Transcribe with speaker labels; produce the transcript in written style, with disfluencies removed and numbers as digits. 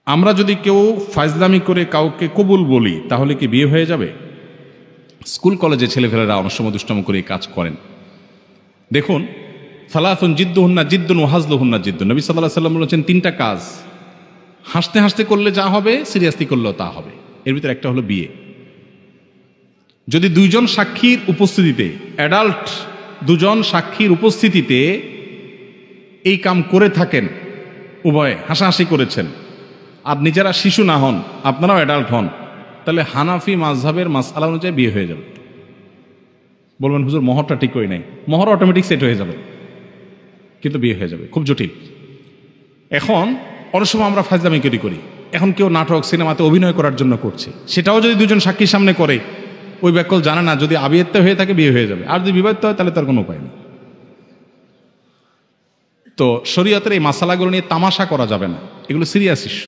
Speaker 1: আমরা যদি কেউ ফাজলামি করে কাউকে কবুল বলি তাহলে কি বিয়ে হয়ে যাবে? স্কুল কলেজে ছেলেফেলেরা অনেক সময় দুষ্টামি করে এই কাজ করেন। দেখুন, সালাতুন জিদ্দুহুন্না জিদ্দুন ওয়া হাজলুহুন্না জিদ্দুন। নবী সাল্লাল্লাহু আলাইহি ওয়াসাল্লাম বলেছেন তিনটা কাজ হাসতে হাসতে করলে যা হবে সিরিয়াসলি করলেও তা হবে। এর ভিতরে একটা হলো বিয়ে। যদি দুইজন সাক্ষীর উপস্থিতিতে, অ্যাডাল্ট দুজন সাক্ষীর উপস্থিতিতে এই কাম করে থাকেন, উভয়ে হাসাহাসি করেছেন, আর নিজেরা শিশু না হন, আপনারাও অ্যাডাল্ট হন, তাহলে হানাফি মাযহাবের মাসআলা অনুযায়ী বিয়ে হয়ে যাবে। বলবেন হুজুর মোহরটা ঠিক হয়ে নাই, মোহর অটোমেটিক সেট হয়ে যাবে, কিন্তু বিয়ে হয়ে যাবে। খুব জটিল। এখন অনেক সময় আমরা ফাজলামি করি, এখন কেউ নাটক সিনেমাতে অভিনয় করার জন্য করছে, সেটাও যদি দুজন সাক্ষীর সামনে করে, ওই ব্যাকল জানে না, যদি আবিয়াত্ত হয়ে থাকে বিয়ে হয়ে যাবে, আর যদি বিবাহিত হয় তাহলে তার কোনো উপায় নেই। তো শরীয়তের এই মাসালাগুলো নিয়ে তামাশা করা যাবে না, এগুলো সিরিয়াস ইস্যু।